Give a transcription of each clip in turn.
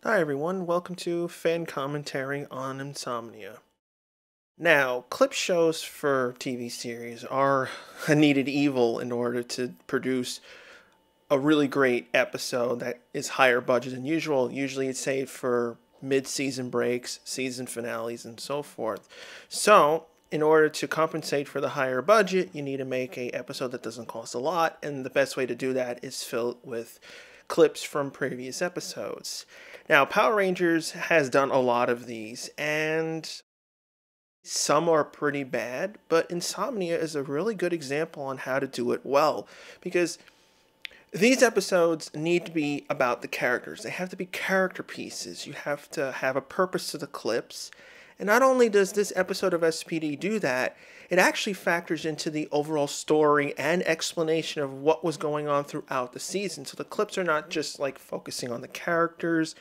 Hi everyone, welcome to fan commentary on Insomnia. Now, clip shows for TV series are a needed evil in order to produce a really great episode that is higher budget than usual. Usually it's saved for mid-season breaks, season finales, and so forth. So, in order to compensate for the higher budget, you need to make a episode that doesn't cost a lot, and the best way to do that is fill it with clips from previous episodes. Now, Power Rangers has done a lot of these, and some are pretty bad, but Insomnia is a really good example on how to do it well, because these episodes need to be about the characters. They have to be character pieces. You have to have a purpose to the clips. And not only does this episode of SPD do that, it actually factors into the overall story and explanation of what was going on throughout the season. So the clips are not just like focusing on the characters.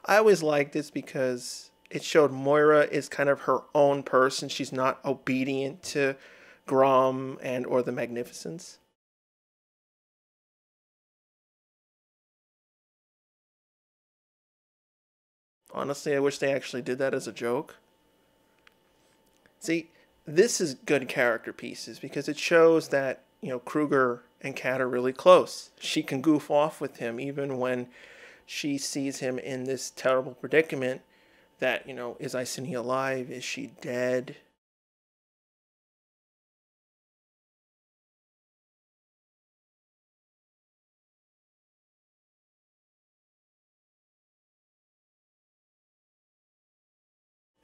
I always liked this because it showed Moira is kind of her own person. She's not obedient to Grom and or the Magnificents. Honestly, I wish they actually did that as a joke. See, this is good character pieces because it shows that, Kruger and Kat are really close. She can goof off with him even when she sees him in this terrible predicament that, is Iceni alive? Is she dead?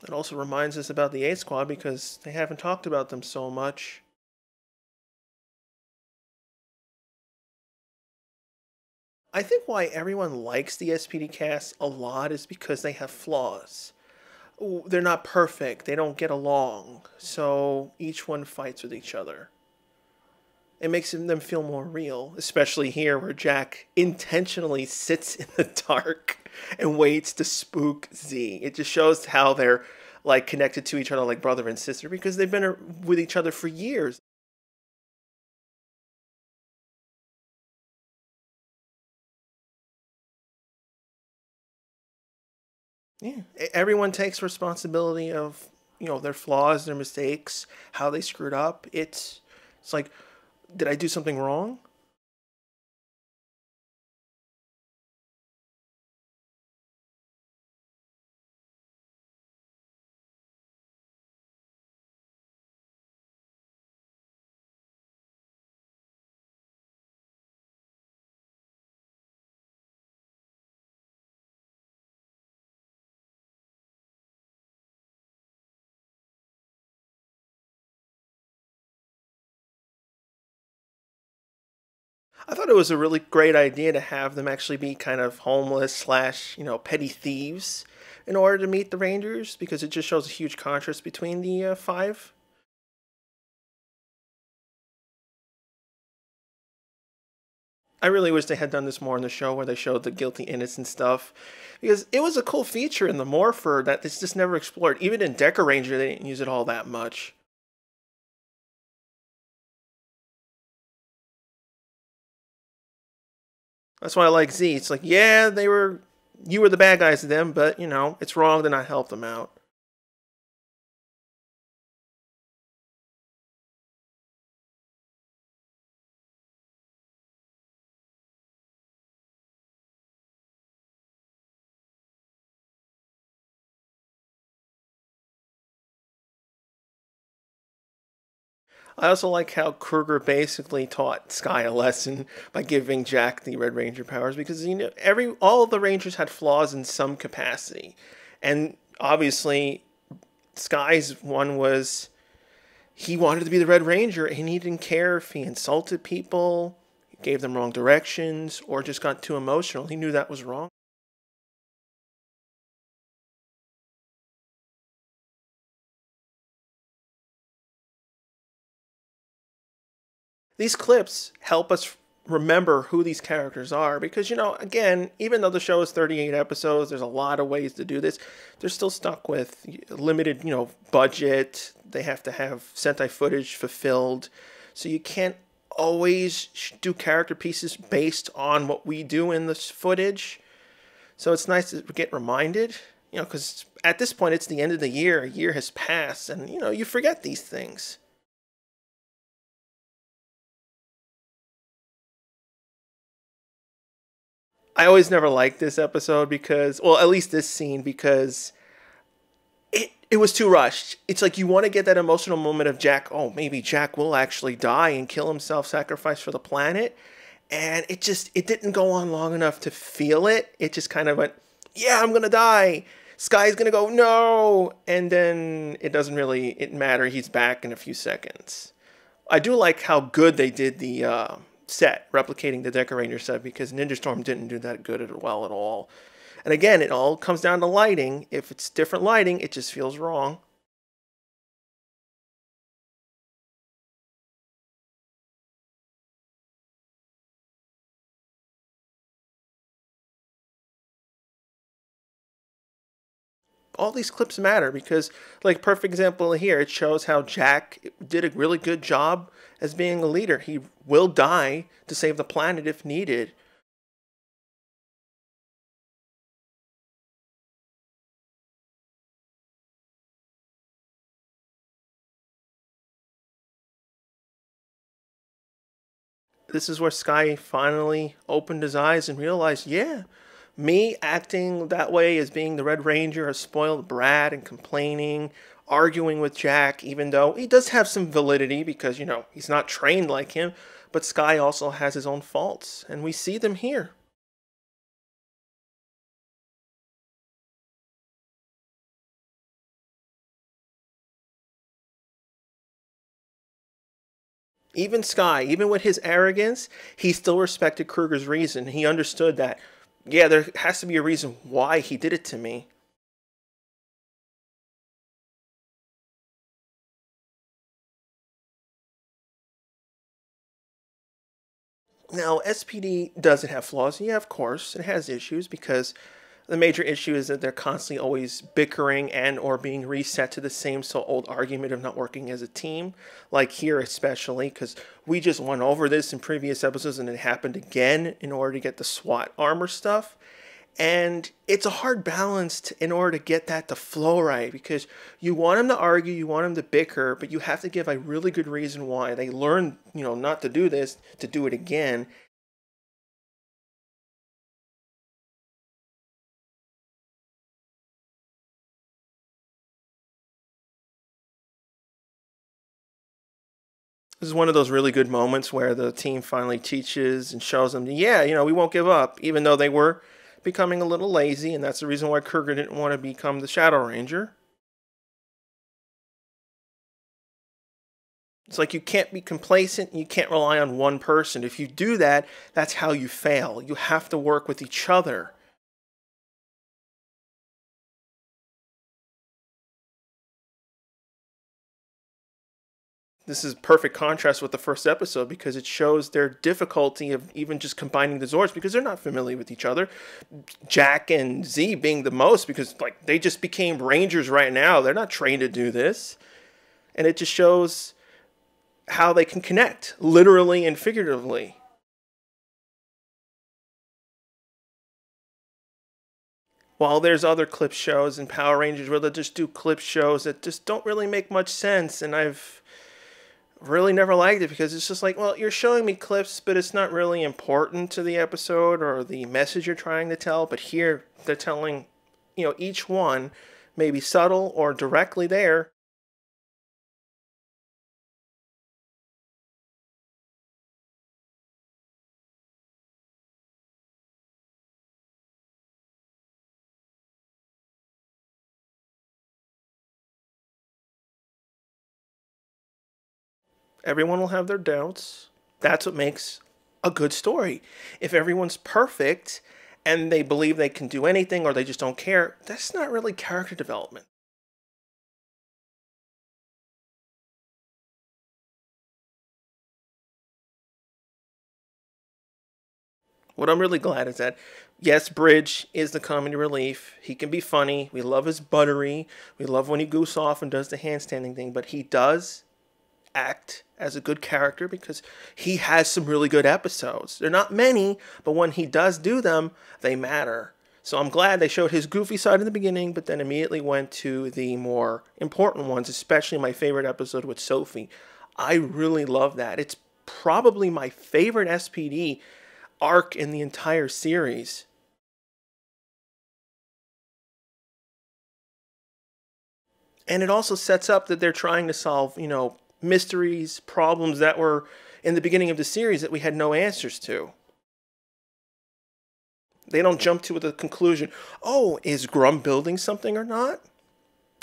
It also reminds us about the A Squad because they haven't talked about them so much. I think why everyone likes the SPD cast a lot is because they have flaws. They're not perfect, they don't get along, so each one fights with each other. It makes them feel more real, especially here where Jack intentionally sits in the dark and waits to spook Z. It just shows how they're like connected to each other like brother and sister because they've been with each other for years. Yeah, everyone takes responsibility of their flaws, their mistakes, how they screwed up. It's like, did I do something wrong? I thought it was a really great idea to have them actually be kind of homeless slash petty thieves in order to meet the Rangers because it just shows a huge contrast between the five. I really wish they had done this more in the show where they showed the guilty innocent stuff because it was a cool feature in the Morpher that this just never explored. Even in Deca Ranger, they didn't use it all that much. That's why I like Z. It's like, yeah, you were the bad guys to them, but it's wrong to not help them out. I also like how Kruger basically taught Sky a lesson by giving Jack the Red Ranger powers because every all of the Rangers had flaws in some capacity, and obviously Sky's one was he wanted to be the Red Ranger and he didn't care if he insulted people, gave them wrong directions, or just got too emotional. He knew that was wrong. These clips help us remember who these characters are because, again, even though the show is 38 episodes, there's a lot of ways to do this. They're still stuck with limited, budget. They have to have Sentai footage fulfilled. So you can't always do character pieces based on what we do in this footage. So it's nice to get reminded, because at this point it's the end of the year. A year has passed and, you forget these things. I always never liked this episode because, well, at least this scene, because it was too rushed. It's like you want to get that emotional moment of Jack, oh, maybe Jack will actually die and kill himself, sacrifice for the planet. And it didn't go on long enough to feel it. It just kind of went, yeah, I'm going to die. Sky's going to go, no. And then it doesn't really matter. He's back in a few seconds. I do like how good they did the set, replicating the Deca Ranger set, because Ninja Storm didn't do that good at well at all. And again, it all comes down to lighting. If it's different lighting, it just feels wrong. All these clips matter because, like, perfect example here, it shows how Jack did a really good job as being a leader. He will die to save the planet if needed. This is where Sky finally opened his eyes and realized, yeah, me acting that way as being the Red Ranger, a spoiled brat and complaining, arguing with Jack, even though he does have some validity because, he's not trained like him, but Sky also has his own faults, and we see them here. Even Sky, even with his arrogance, he still respected Kruger's reason. He understood that, yeah, there has to be a reason why he did it to me. Now, SPD doesn't have flaws. Yeah, of course, it has issues because the major issue is that they're constantly always bickering and or being reset to the same so old argument of not working as a team. Like here especially, because we just went over this in previous episodes and it happened again in order to get the SWAT armor stuff. And it's a hard balance in order to get that to flow right because you want them to argue, you want them to bicker, but you have to give a really good reason why. They learn, not to do this, to do it again. This is one of those really good moments where the team finally teaches and shows them, yeah, we won't give up, even though they were becoming a little lazy, and that's the reason why Kruger didn't want to become the Shadow Ranger. It's like you can't be complacent, you can't rely on one person. If you do that, that's how you fail. You have to work with each other. This is perfect contrast with the first episode because it shows their difficulty of even just combining the Zords because they're not familiar with each other. Jack and Z being the most because they just became Rangers right now. They're not trained to do this. And it just shows how they can connect, literally and figuratively. While there's other clip shows and Power Rangers where they just do clip shows that just don't really make much sense, and I've really never liked it because it's just like, well, you're showing me clips, but it's not really important to the episode or the message you're trying to tell. But here they're telling, each one, maybe subtle or directly there. Everyone will have their doubts. That's what makes a good story. If everyone's perfect and they believe they can do anything or they just don't care, that's not really character development. What I'm really glad is that, yes, Bridge is the comedy relief. He can be funny. We love his buttery. We love when he goofs off and does the handstanding thing. But he does act as a good character because he has some really good episodes. They're not many, but when he does do them, they matter. So I'm glad they showed his goofy side in the beginning, but then immediately went to the more important ones, especially my favorite episode with Sophie. I really love that. It's probably my favorite SPD arc in the entire series. And it also sets up that they're trying to solve, mysteries, problems that were in the beginning of the series that we had no answers to. They don't jump to the conclusion, oh, is Grum building something or not?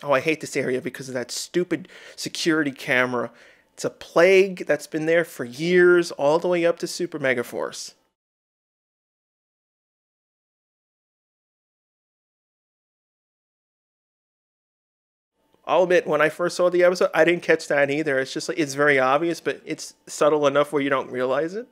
Oh, I hate this area because of that stupid security camera. It's a plague that's been there for years, all the way up to Super Megaforce. I'll admit, when I first saw the episode, I didn't catch that either. It's just like, it's very obvious, but it's subtle enough where you don't realize it.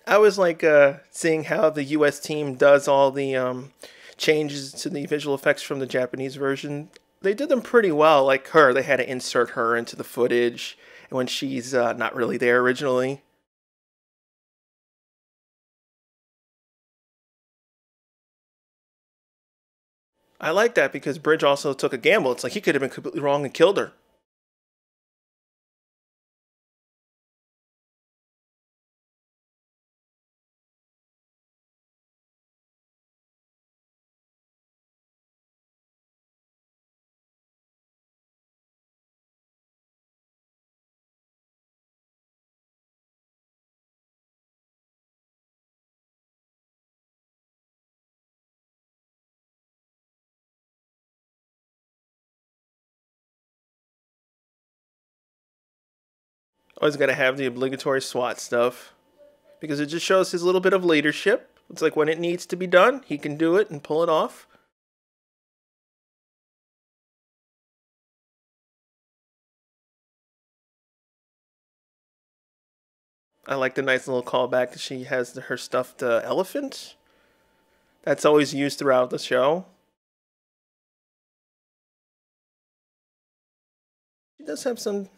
I was like seeing how the US team does all the changes to the visual effects from the Japanese version. They did them pretty well. Like her, they had to insert her into the footage when she's not really there originally. I like that because Bridge also took a gamble. It's like he could have been completely wrong and killed her. Always got to have the obligatory SWAT stuff because it just shows his little bit of leadership. It's like when it needs to be done, he can do it and pull it off. I like the nice little callback that she has her stuffed elephant. That's always used throughout the show. She does have some,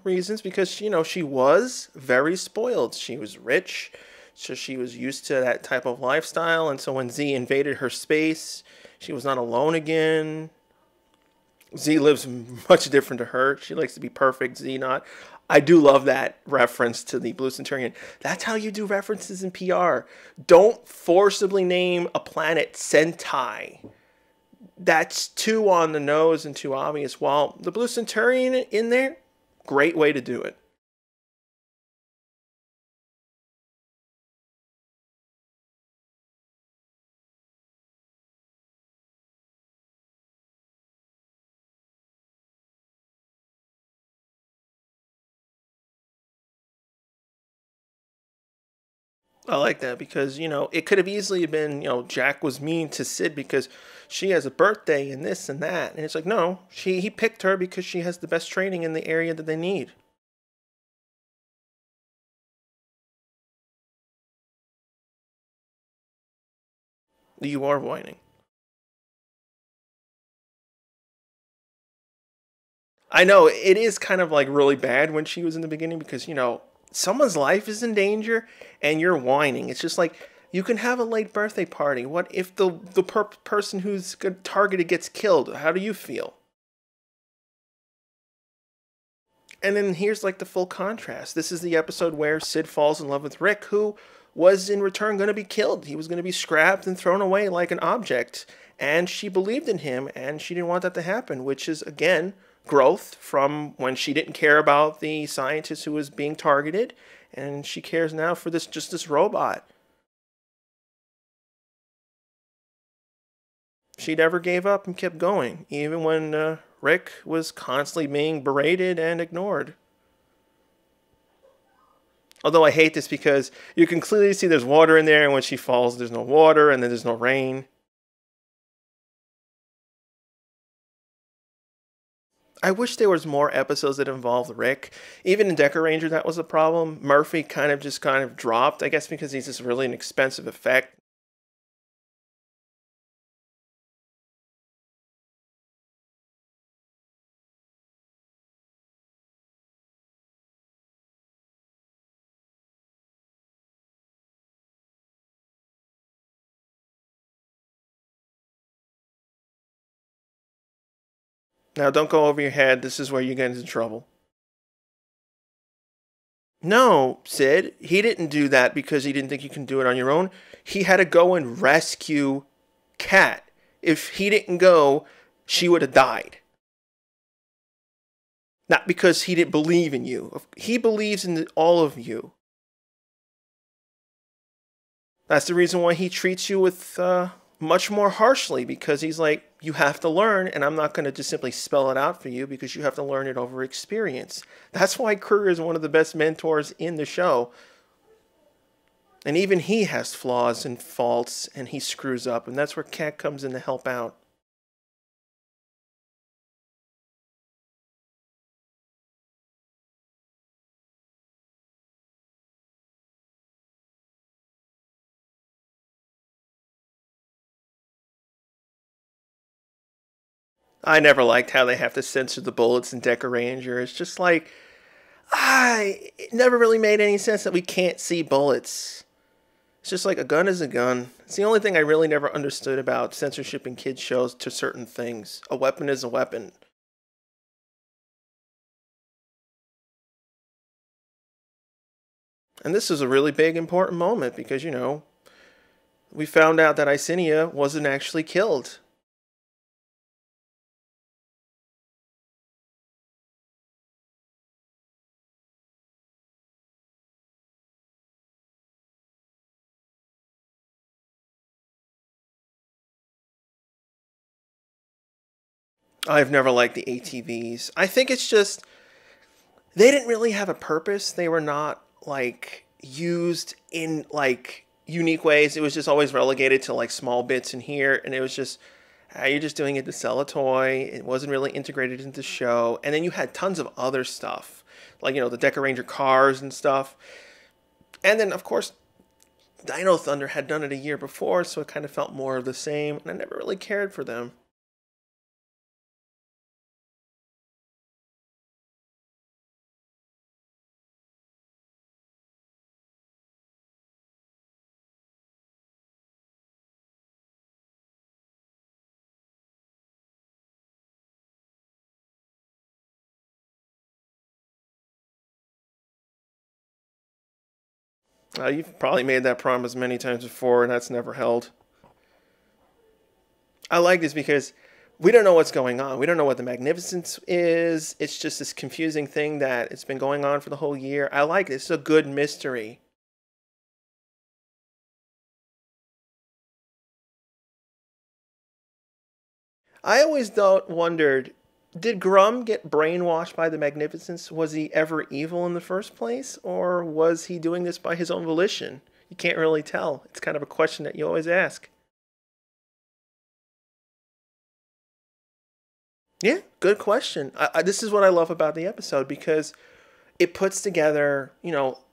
reasons because, she was very spoiled. She was rich, so she was used to that type of lifestyle. And so when Z invaded her space, she was not alone again. Z lives much different to her. She likes to be perfect, Z not. I do love that reference to the Blue Centurion. That's how you do references in PR. Don't forcibly name a planet Sentai. That's too on the nose and too obvious. While the Blue Centurion in there, great way to do it. I like that because, it could have easily been, Jack was mean to Sid because she has a birthday and this and that. And it's like, no, he picked her because she has the best training in the area that they need. You are whining. I know it is kind of like really bad when she was in the beginning because, someone's life is in danger and you're whining. It's just like you can have a late birthday party. What if the person who's targeted gets killed? How do you feel? And then here's like the full contrast. This is the episode where Sid falls in love with Rick, who was in return going to be killed. He was going to be scrapped and thrown away like an object. And she believed in him, and she didn't want that to happen, which is, again, growth from when she didn't care about the scientist who was being targeted, and she cares now for this robot. She never gave up and kept going, even when Rick was constantly being berated and ignored. Although I hate this because you can clearly see there's water in there, and when she falls, there's no water, and then there's no rain. I wish there was more episodes that involved Rick. Even in Decker Ranger, that was a problem. Murphy kind of dropped, I guess because he's just really an expensive effect. Now, don't go over your head. This is where you get into trouble. No, Sid, he didn't do that because he didn't think you can do it on your own. He had to go and rescue Kat. If he didn't go, she would have died. Not because he didn't believe in you. He believes in all of you. That's the reason why he treats you with much more harshly, because he's like, you have to learn, and I'm not going to just simply spell it out for you because you have to learn it over experience. That's why Kruger is one of the best mentors in the show. And even he has flaws and faults, and he screws up, and that's where Kat comes in to help out. I never liked how they have to censor the bullets in Decker Ranger. It's just like, it never really made any sense that we can't see bullets. It's just like a gun is a gun. It's the only thing I really never understood about censorship in kids' shows to certain things. A weapon is a weapon. And this is a really big, important moment because, we found out that Icinia wasn't actually killed. I've never liked the ATVs. I think it's just they didn't really have a purpose. They were not like used in like unique ways. It was just always relegated to like small bits in here, and it was just you're just doing it to sell a toy. It wasn't really integrated into the show. And then you had tons of other stuff, like the Decker Ranger cars and stuff. And then of course Dino Thunder had done it a year before, so it kind of felt more of the same, and I never really cared for them. You've probably made that promise many times before, and that's never held. I like this because we don't know what's going on. We don't know what the Magnificence is. It's just this confusing thing that it's been going on for the whole year. I like this. It's a good mystery. I always wondered, did Grum get brainwashed by the Magnificence? Was he ever evil in the first place? Or was he doing this by his own volition? You can't really tell. It's kind of a question that you always ask. Yeah, good question. This is what I love about the episode because it puts together,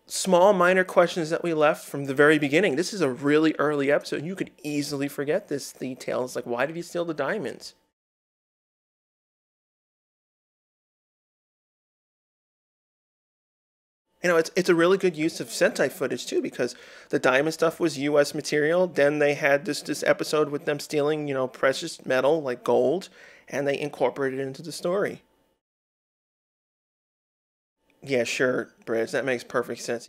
small minor questions that we left from the very beginning. This is a really early episode. You could easily forget this detail. It's like, why did he steal the diamonds? It's a really good use of Sentai footage too, because the diamond stuff was U.S. material. Then they had this episode with them stealing, precious metal like gold, and they incorporated it into the story. Yeah, sure, Bridge. That makes perfect sense.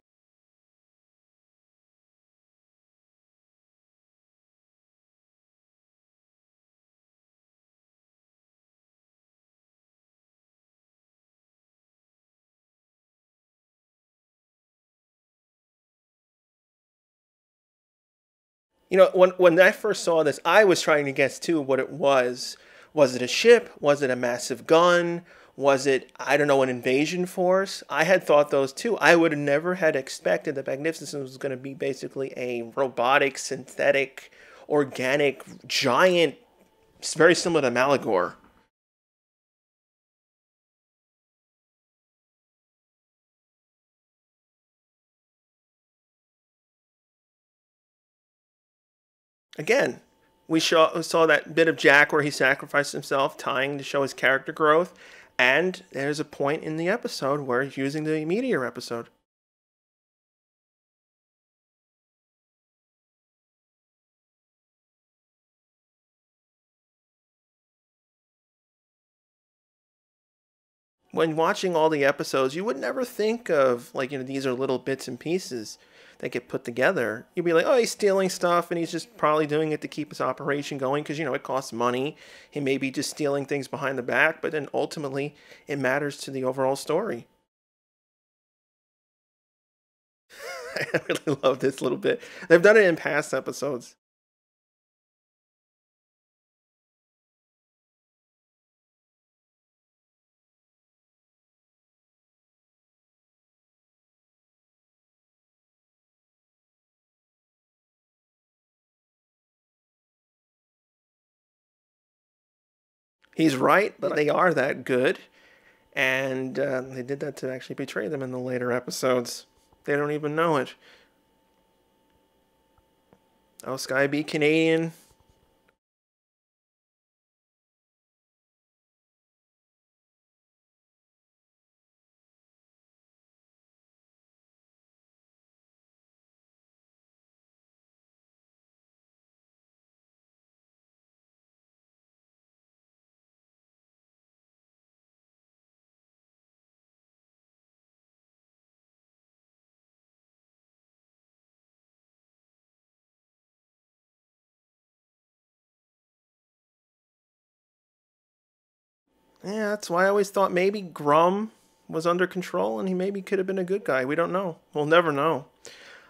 When I first saw this, I was trying to guess too what it was. Was it a ship? Was it a massive gun? Was it, I don't know, an invasion force? I had thought those too. I would have never had expected that Magnificent was going to be basically a robotic, synthetic, organic, giant, very similar to Malagor. Again, we saw that bit of Jack where he sacrificed himself, tying to show his character growth. And there's a point in the episode where he's using the Meteor episode. When watching all the episodes, you would never think of, like, these are little bits and pieces that get put together. You'd be like, oh, he's stealing stuff and he's just probably doing it to keep his operation going because, it costs money. He may be just stealing things behind the back, but then ultimately it matters to the overall story. I really love this little bit. They've done it in past episodes. He's right, but they are that good. And they did that to actually betray them in the later episodes. They don't even know it. Oh, Sky be Canadian. Yeah, that's why I always thought maybe Grum was under control and he maybe could have been a good guy. We don't know. We'll never know.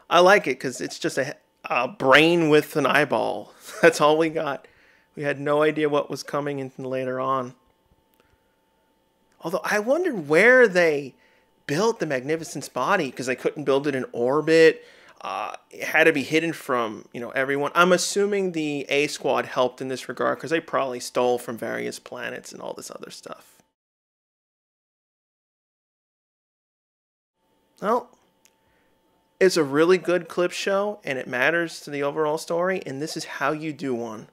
I like it because it's just a brain with an eyeball. That's all we got. We had no idea what was coming in later on. Although I wondered where they built the Magnificent's body because they couldn't build it in orbit. It had to be hidden from everyone. I'm assuming the A Squad helped in this regard because they probably stole from various planets and all this other stuff. Well, it's a really good clip show and it matters to the overall story, and this is how you do one.